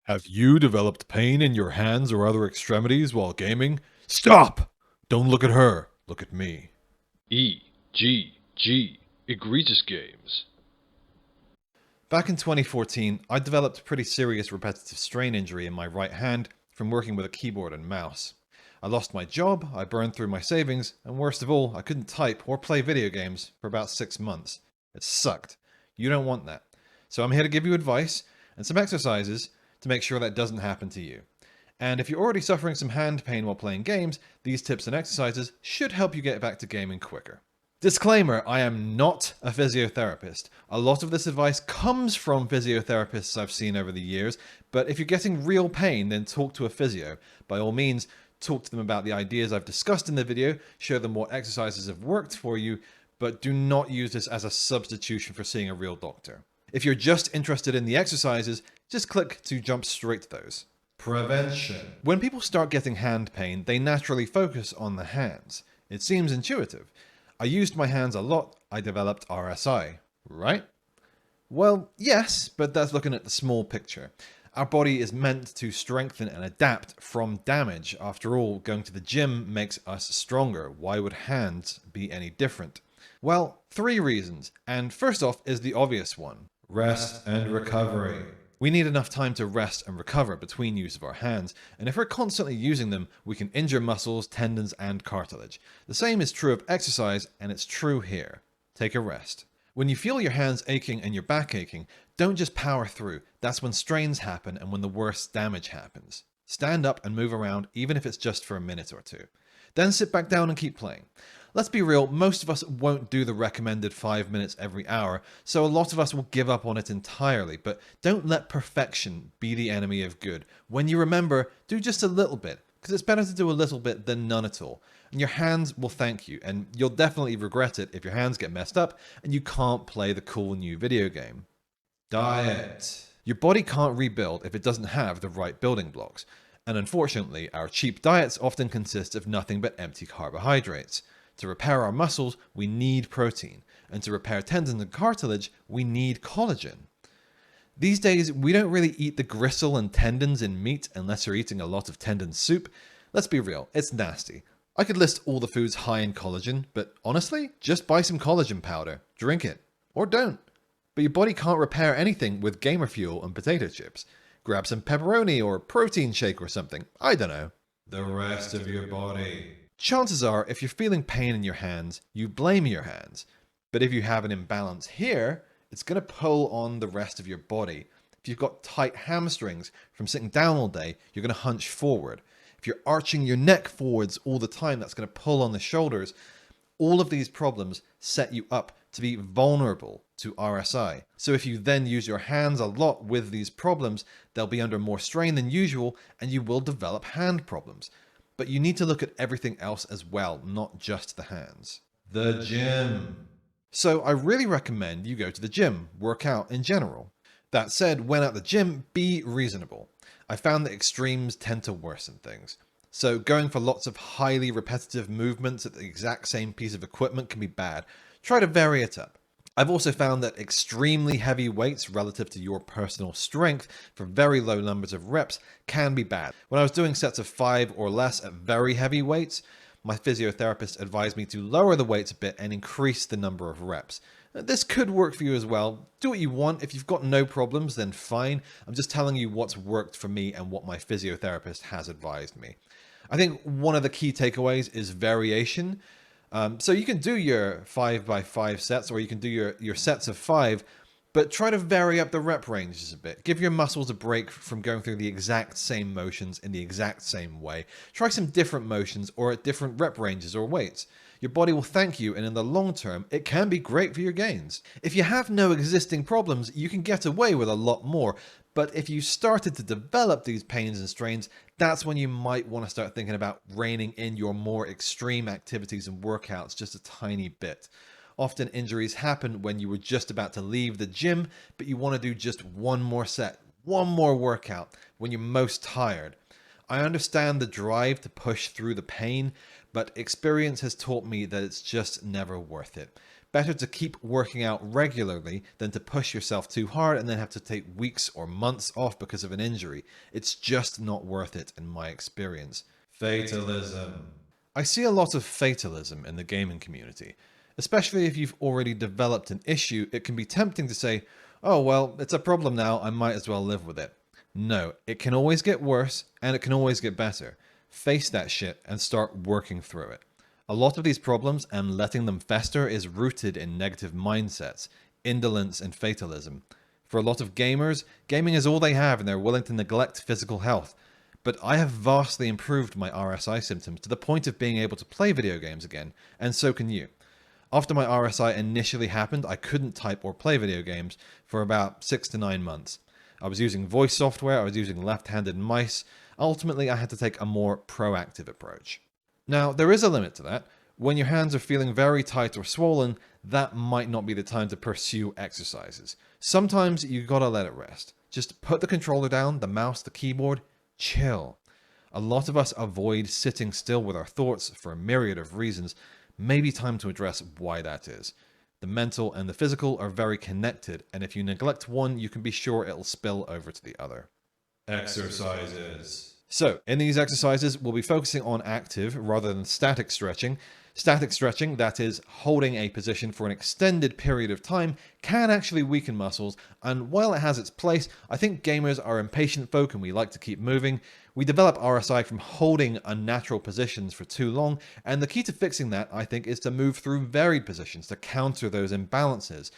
Have you developed pain in your hands or other extremities while gaming? Stop! Don't look at her, look at me. E.G.G. Egregious Games. Back in 2014, I developed a pretty serious repetitive strain injury in my right hand from working with a keyboard and mouse. I lost my job, I burned through my savings, and worst of all, I couldn't type or play video games for about 6 months. It sucked. You don't want that. So I'm here to give you advice and some exercises to make sure that doesn't happen to you. And if you're already suffering some hand pain while playing games, these tips and exercises should help you get back to gaming quicker. Disclaimer, I am not a physiotherapist. A lot of this advice comes from physiotherapists I've seen over the years, but if you're getting real pain, then talk to a physio. By all means, talk to them about the ideas I've discussed in the video, show them what exercises have worked for you, but do not use this as a substitution for seeing a real doctor. If you're just interested in the exercises, just click to jump straight to those. Prevention. When people start getting hand pain, they naturally focus on the hands. It seems intuitive. I used my hands a lot, I developed RSI, right? Well, yes, but that's looking at the small picture. Our body is meant to strengthen and adapt from damage. After all, going to the gym makes us stronger. Why would hands be any different? Well, 3 reasons, and first off is the obvious one. Rest and recovery. We need enough time to rest and recover between use of our hands, and if we're constantly using them, we can injure muscles, tendons, and cartilage. The same is true of exercise, and it's true here. Take a rest. When you feel your hands aching and your back aching, don't just power through. That's when strains happen and when the worst damage happens. Stand up and move around, even if it's just for a minute or two. Then sit back down and keep playing. Let's be real, most of us won't do the recommended 5 minutes every hour, so a lot of us will give up on it entirely, but don't let perfection be the enemy of good. When you remember, do just a little bit, because it's better to do a little bit than none at all. And your hands will thank you, and you'll definitely regret it if your hands get messed up and you can't play the cool new video game. Diet. Your body can't rebuild if it doesn't have the right building blocks. And unfortunately, our cheap diets often consist of nothing but empty carbohydrates. To repair our muscles, we need protein. And to repair tendons and cartilage, we need collagen. These days, we don't really eat the gristle and tendons in meat unless you're eating a lot of tendon soup. Let's be real, it's nasty. I could list all the foods high in collagen, but honestly, just buy some collagen powder, drink it, or don't. But your body can't repair anything with gamer fuel and potato chips. Grab some pepperoni or protein shake or something, I don't know. The rest of your body. Chances are, if you're feeling pain in your hands, you blame your hands. But if you have an imbalance here, it's going to pull on the rest of your body. If you've got tight hamstrings from sitting down all day, you're going to hunch forward. If you're arching your neck forwards all the time, that's going to pull on the shoulders. All of these problems set you up to be vulnerable to RSI. So if you then use your hands a lot with these problems, they'll be under more strain than usual and you will develop hand problems. But you need to look at everything else as well, not just the hands. The gym. So I really recommend you go to the gym, work out in general. That said, when at the gym, be reasonable. I found that extremes tend to worsen things. So going for lots of highly repetitive movements at the exact same piece of equipment can be bad. Try to vary it up. I've also found that extremely heavy weights relative to your personal strength for very low numbers of reps can be bad. When I was doing sets of 5 or less at very heavy weights, my physiotherapist advised me to lower the weights a bit and increase the number of reps. This could work for you as well. Do what you want. If you've got no problems, then fine. I'm just telling you what's worked for me and what my physiotherapist has advised me. I think one of the key takeaways is variation. So you can do your 5x5 sets, or you can do your sets of 5, but try to vary up the rep ranges a bit. Give your muscles a break from going through the exact same motions in the exact same way. Try some different motions or at different rep ranges or weights. Your body will thank you, and in the long term, it can be great for your gains. If you have no existing problems, you can get away with a lot more. But if you started to develop these pains and strains, that's when you might want to start thinking about reining in your more extreme activities and workouts just a tiny bit. Often injuries happen when you were just about to leave the gym, but you want to do just one more set, one more workout when you're most tired. I understand the drive to push through the pain, but experience has taught me that it's just never worth it. Better to keep working out regularly than to push yourself too hard and then have to take weeks or months off because of an injury. It's just not worth it in my experience. Fatalism. I see a lot of fatalism in the gaming community. Especially if you've already developed an issue, it can be tempting to say, oh well, it's a problem now, I might as well live with it. No, it can always get worse and it can always get better. Face that shit and start working through it. A lot of these problems and letting them fester is rooted in negative mindsets, indolence and fatalism. For a lot of gamers, gaming is all they have and they're willing to neglect physical health. But I have vastly improved my RSI symptoms to the point of being able to play video games again, and so can you. After my RSI initially happened, I couldn't type or play video games for about 6 to 9 months. I was using voice software, I was using left-handed mice. Ultimately, I had to take a more proactive approach. Now, there is a limit to that. When your hands are feeling very tight or swollen, that might not be the time to pursue exercises. Sometimes you gotta let it rest. Just put the controller down, the mouse, the keyboard, chill. A lot of us avoid sitting still with our thoughts for a myriad of reasons. Maybe time to address why that is. The mental and the physical are very connected, and if you neglect one, you can be sure it'll spill over to the other. Exercises. So, in these exercises, we'll be focusing on active rather than static stretching. Static stretching, that is, holding a position for an extended period of time, can actually weaken muscles, and while it has its place, I think gamers are impatient folk and we like to keep moving. We develop RSI from holding unnatural positions for too long, and the key to fixing that, I think, is to move through varied positions to counter those imbalances.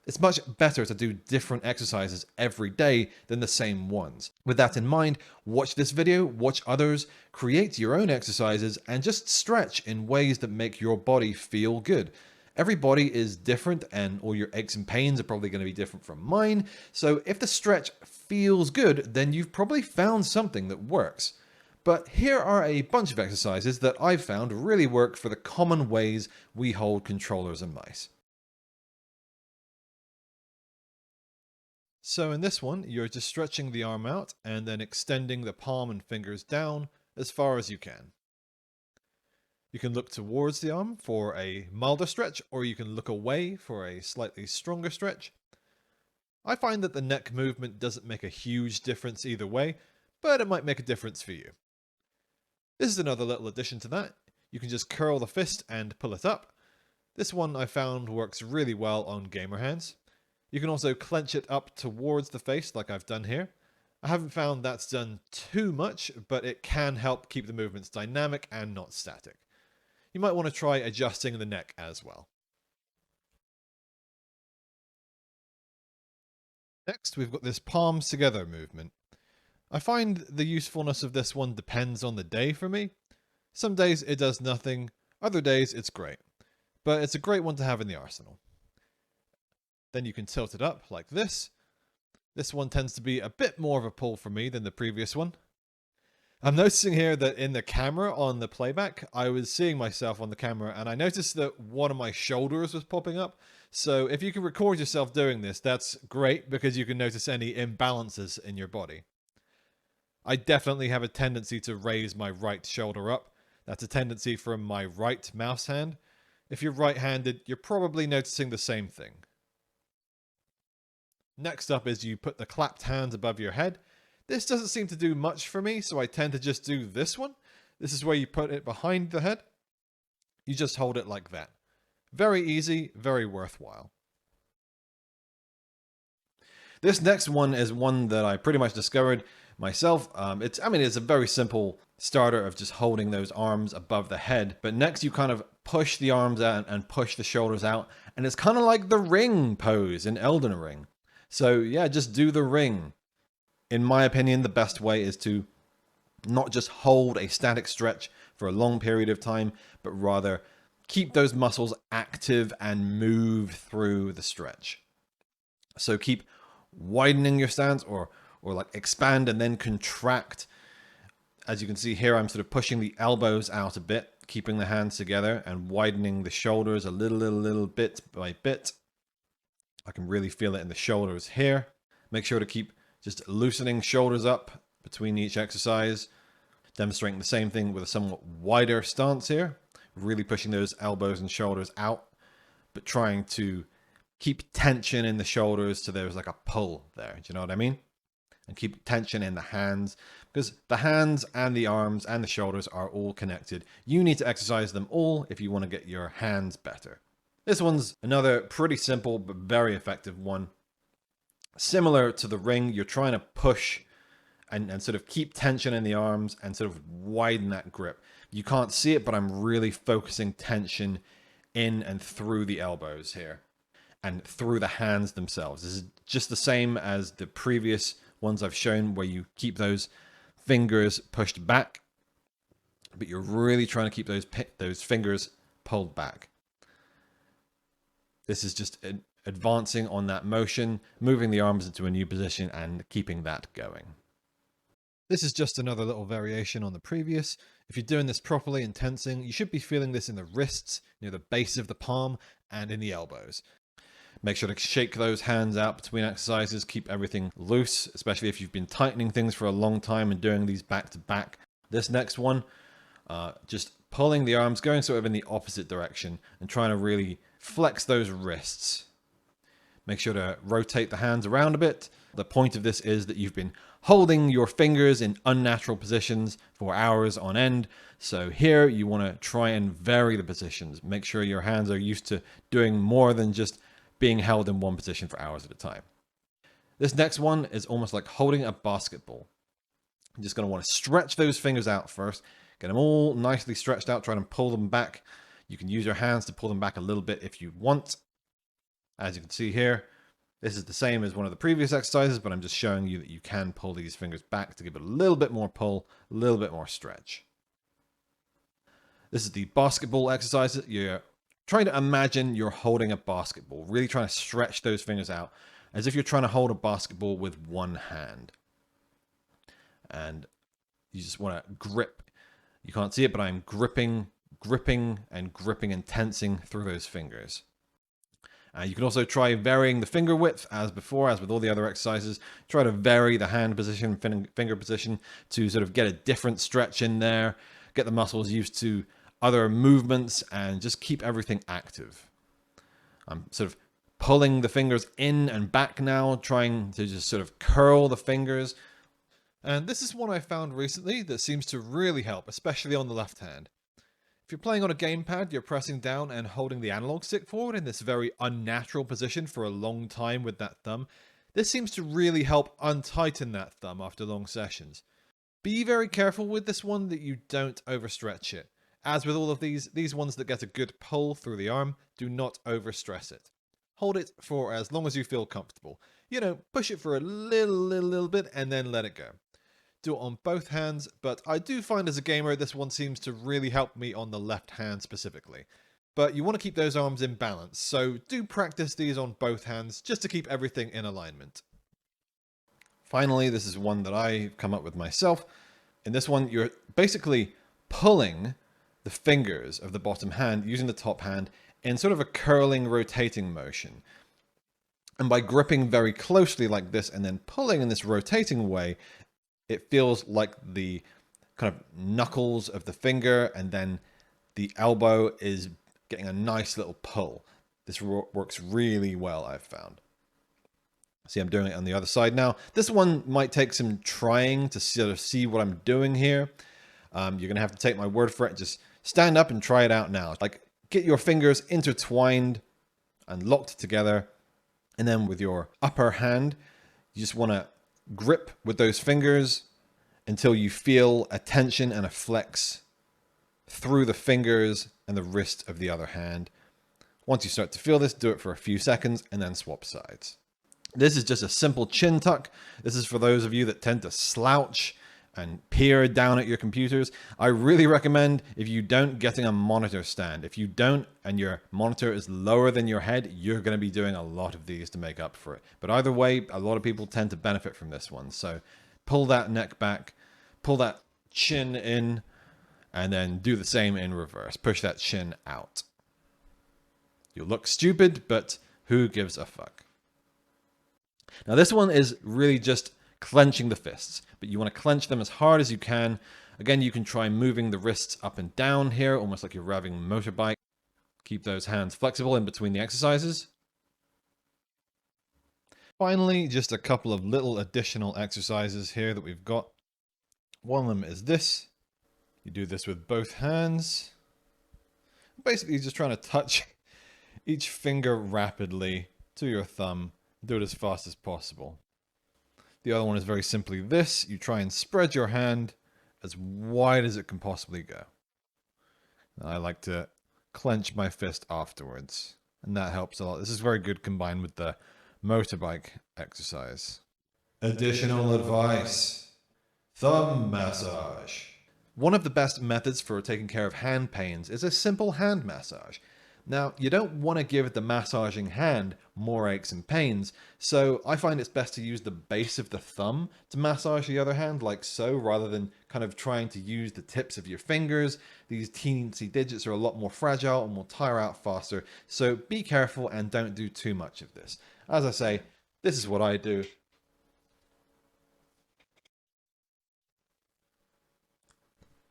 It's much better to do different exercises every day than the same ones. With that in mind, watch this video, watch others, create your own exercises, and just stretch in ways that make your body feel good. Every body is different and all your aches and pains are probably going to be different from mine. So if the stretch feels good, then you've probably found something that works. But here are a bunch of exercises that I've found really work for the common ways we hold controllers and mice. So in this one, you're just stretching the arm out and then extending the palm and fingers down as far as you can. You can look towards the arm for a milder stretch, or you can look away for a slightly stronger stretch. I find that the neck movement doesn't make a huge difference either way, but it might make a difference for you. This is another little addition to that. You can just curl the fist and pull it up. This one I found works really well on gamer hands. You can also clench it up towards the face like I've done here. I haven't found that's done too much, but it can help keep the movements dynamic and not static. You might want to try adjusting the neck as well. Next, we've got this palms together movement. I find the usefulness of this one depends on the day for me. Some days it does nothing, other days it's great. But it's a great one to have in the arsenal. Then you can tilt it up like this. This one tends to be a bit more of a pull for me than the previous one. I'm noticing here that in the camera on the playback, I was seeing myself on the camera and I noticed that one of my shoulders was popping up. So if you can record yourself doing this, that's great because you can notice any imbalances in your body. I definitely have a tendency to raise my right shoulder up. That's a tendency from my right mouse hand. If you're right-handed, you're probably noticing the same thing. Next up is you put the clapped hands above your head. This doesn't seem to do much for me, so I tend to just do this one. This is where you put it behind the head. You just hold it like that. Very easy, very worthwhile. This next one is one that I pretty much discovered myself. It's a very simple starter of just holding those arms above the head. But next you kind of push the arms out and push the shoulders out. And it's kind of like the ring pose in Elden Ring. So yeah, just do the ring. In my opinion, the best way is to not just hold a static stretch for a long period of time, but rather keep those muscles active and move through the stretch. So keep widening your stance or like expand and then contract. As you can see here, I'm sort of pushing the elbows out a bit, keeping the hands together and widening the shoulders a little bit by bit. I can really feel it in the shoulders here. Make sure to keep just loosening shoulders up between each exercise. Demonstrating the same thing with a somewhat wider stance here. Really pushing those elbows and shoulders out. but trying to keep tension in the shoulders so there's like a pull there. Do you know what I mean? And keep tension in the hands, because the hands and the arms and the shoulders are all connected. You need to exercise them all if you want to get your hands better. This one's another pretty simple but very effective one. Similar to the ring, you're trying to push and sort of keep tension in the arms and sort of widen that grip. You can't see it, but I'm really focusing tension in and through the elbows here and through the hands themselves. This is just the same as the previous ones I've shown, where you keep those fingers pushed back, but you're really trying to keep those fingers pulled back. This is just advancing on that motion, moving the arms into a new position and keeping that going. This is just another little variation on the previous. If you're doing this properly and tensing, you should be feeling this in the wrists, near the base of the palm, and in the elbows. Make sure to shake those hands out between exercises, keep everything loose, especially if you've been tightening things for a long time and doing these back to back. This next one, just pulling the arms, going sort of in the opposite direction and trying to really flex those wrists. Make sure to rotate the hands around a bit. The point of this is that you've been holding your fingers in unnatural positions for hours on end. So here you want to try and vary the positions. Make sure your hands are used to doing more than just being held in one position for hours at a time. This next one is almost like holding a basketball. You're just going to want to stretch those fingers out first. Get them all nicely stretched out. Try and pull them back. You can use your hands to pull them back a little bit if you want. As you can see here, this is the same as one of the previous exercises, but I'm just showing you that you can pull these fingers back to give it a little bit more pull, a little bit more stretch. This is the basketball exercise. You're trying to imagine you're holding a basketball, really trying to stretch those fingers out as if you're trying to hold a basketball with one hand. And you just want to grip. You can't see it, but I'm gripping and tensing through those fingers. You can also try varying the finger width as before, as with all the other exercises. Try to vary the hand position, finger position to sort of get a different stretch in there, get the muscles used to other movements, and just keep everything active. I'm sort of pulling the fingers in and back now, trying to just sort of curl the fingers. And this is one I found recently that seems to really help, especially on the left hand. If you're playing on a gamepad, you're pressing down and holding the analog stick forward in this very unnatural position for a long time with that thumb. This seems to really help untighten that thumb after long sessions. Be very careful with this one that you don't overstretch it. As with all of these ones that get a good pull through the arm, do not overstress it. Hold it for as long as you feel comfortable. You know, push it for a little bit and then let it go. Do it on both hands, but I do find as a gamer this one seems to really help me on the left hand specifically. But you want to keep those arms in balance, so do practice these on both hands just to keep everything in alignment. Finally, this is one that I've come up with myself. In this one, you're basically pulling the fingers of the bottom hand using the top hand in sort of a curling, rotating motion. And by gripping very closely like this and then pulling in this rotating way, it feels like the kind of knuckles of the finger and then the elbow is getting a nice little pull. This works really well, I've found. See, I'm doing it on the other side now. This one might take some trying to sort of see what I'm doing here. You're going to have to take my word for it. Just stand up and try it out now. Like, get your fingers intertwined and locked together. And then with your upper hand, you just want to grip with those fingers until you feel a tension and a flex through the fingers and the wrist of the other hand. Once you start to feel this, do it for a few seconds and then swap sides. This is just a simple chin tuck. This is for those of you that tend to slouch and peer down at your computers. I really recommend, if you don't, getting a monitor stand. If you don't and your monitor is lower than your head, you're going to be doing a lot of these to make up for it. But either way, a lot of people tend to benefit from this one. So pull that neck back, pull that chin in, and then do the same in reverse. Push that chin out. You'll look stupid, but who gives a fuck? Now this one is really just clenching the fists, but you want to clench them as hard as you can. Again, you can try moving the wrists up and down here, almost like you're revving a motorbike. Keep those hands flexible in between the exercises. Finally, just a couple of little additional exercises here that we've got. One of them is this. You do this with both hands. Basically, just trying to touch each finger rapidly to your thumb. Do it as fast as possible. The other one is very simply this. You try and spread your hand as wide as it can possibly go. I like to clench my fist afterwards, and that helps a lot. This is very good combined with the motorbike exercise. Additional advice. Thumb massage. One of the best methods for taking care of hand pains is a simple hand massage. Now, you don't want to give the massaging hand more aches and pains, so I find it's best to use the base of the thumb to massage the other hand, like so, rather than kind of trying to use the tips of your fingers. These teensy digits are a lot more fragile and will tire out faster, so be careful and don't do too much of this. As I say, this is what I do.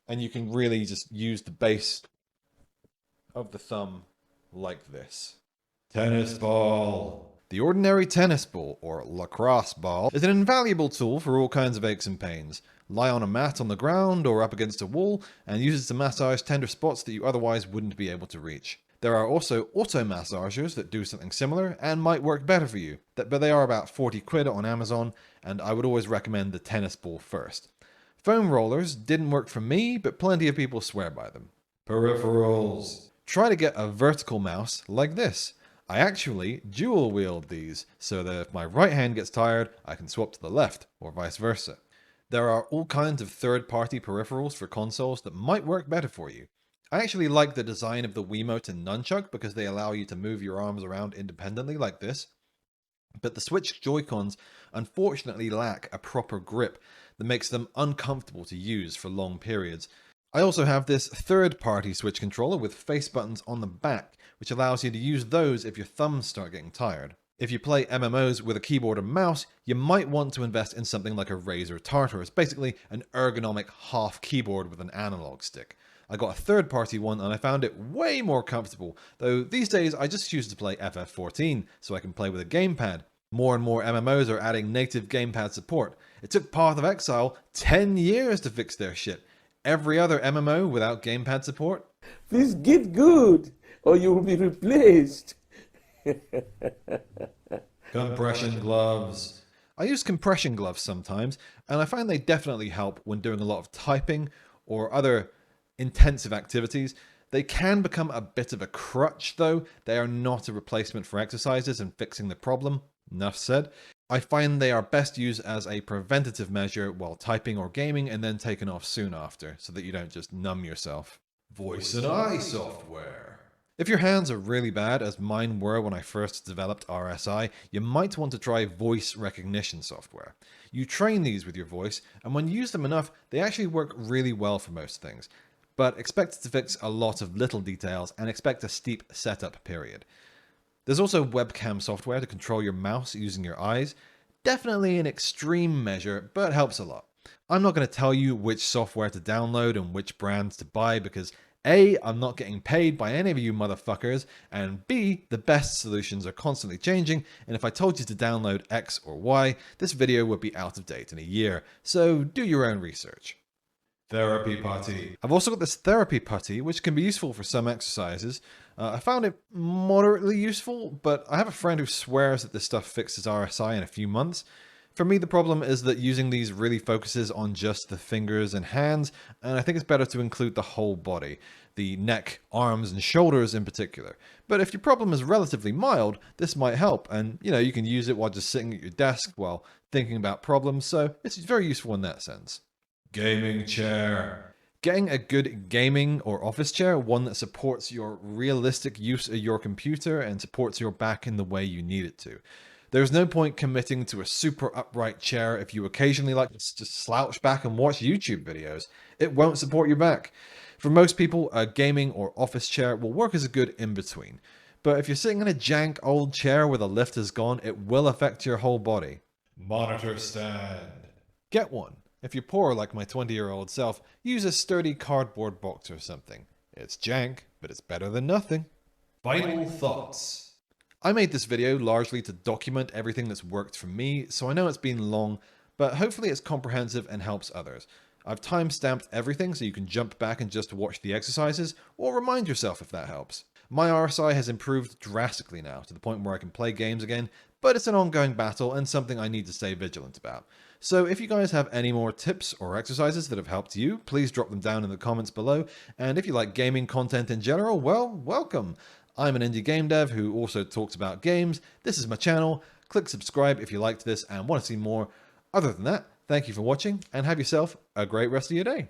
And you can really just use the base of the thumb like this. Tennis ball. The ordinary tennis ball, or lacrosse ball, is an invaluable tool for all kinds of aches and pains. Lie on a mat on the ground or up against a wall and use it to massage tender spots that you otherwise wouldn't be able to reach. There are also auto massagers that do something similar and might work better for you, but they are about 40 quid on Amazon, and I would always recommend the tennis ball first. Foam rollers didn't work for me, but plenty of people swear by them. Peripherals. Try to get a vertical mouse like this. I actually dual wield these, so that if my right hand gets tired, I can swap to the left, or vice versa. There are all kinds of third-party peripherals for consoles that might work better for you. I actually like the design of the Wiimote and Nunchuck because they allow you to move your arms around independently like this. But the Switch Joy-Cons unfortunately lack a proper grip that makes them uncomfortable to use for long periods. I also have this third-party Switch controller with face buttons on the back, which allows you to use those if your thumbs start getting tired. If you play MMOs with a keyboard and mouse, you might want to invest in something like a Razer Tartarus, basically an ergonomic half keyboard with an analog stick. I got a third-party one and I found it way more comfortable, though these days I just choose to play FF14 so I can play with a gamepad. More and more MMOs are adding native gamepad support. It took Path of Exile 10 years to fix their shit. Every other MMO without gamepad support? Please get good, or you will be replaced. Compression gloves. I use compression gloves sometimes, and I find they definitely help when doing a lot of typing or other intensive activities. They can become a bit of a crutch though. They are not a replacement for exercises and fixing the problem. Enough said. I find they are best used as a preventative measure while typing or gaming and then taken off soon after, so that you don't just numb yourself. Voice and eye software. If your hands are really bad, as mine were when I first developed RSI, you might want to try voice recognition software. You train these with your voice, and when you use them enough, they actually work really well for most things. But expect it to fix a lot of little details and expect a steep setup period. There's also webcam software to control your mouse using your eyes. Definitely an extreme measure, but helps a lot. I'm not going to tell you which software to download and which brands to buy because A, I'm not getting paid by any of you motherfuckers, and B, the best solutions are constantly changing, and if I told you to download X or Y, this video would be out of date in a year, so do your own research. Therapy putty. I've also got this therapy putty, which can be useful for some exercises. I found it moderately useful, but I have a friend who swears that this stuff fixes RSI in a few months. For me, the problem is that using these really focuses on just the fingers and hands, and I think it's better to include the whole body, the neck, arms, and shoulders in particular. But if your problem is relatively mild, this might help, and you can use it while just sitting at your desk while thinking about problems, so it's very useful in that sense. Gaming chair. Getting a good gaming or office chair, one that supports your realistic use of your computer and supports your back in the way you need it to. There's no point committing to a super upright chair if you occasionally like to just slouch back and watch YouTube videos. It won't support your back. For most people, a gaming or office chair will work as a good in-between. But if you're sitting in a jank old chair where the lift is gone, it will affect your whole body. Monitor stand. Get one. If you're poor like my 20-year-old self, use a sturdy cardboard box or something. It's jank, but it's better than nothing. Final thoughts. I made this video largely to document everything that's worked for me, so I know it's been long, but hopefully it's comprehensive and helps others. I've time-stamped everything so you can jump back and just watch the exercises, or remind yourself if that helps. My RSI has improved drastically now, to the point where I can play games again, but it's an ongoing battle and something I need to stay vigilant about. So if you guys have any more tips or exercises that have helped you, please drop them down in the comments below, and if you like gaming content in general, well, welcome! I'm an indie game dev who also talks about games. This is my channel. Click subscribe if you liked this and want to see more. Other than that, thank you for watching and have yourself a great rest of your day.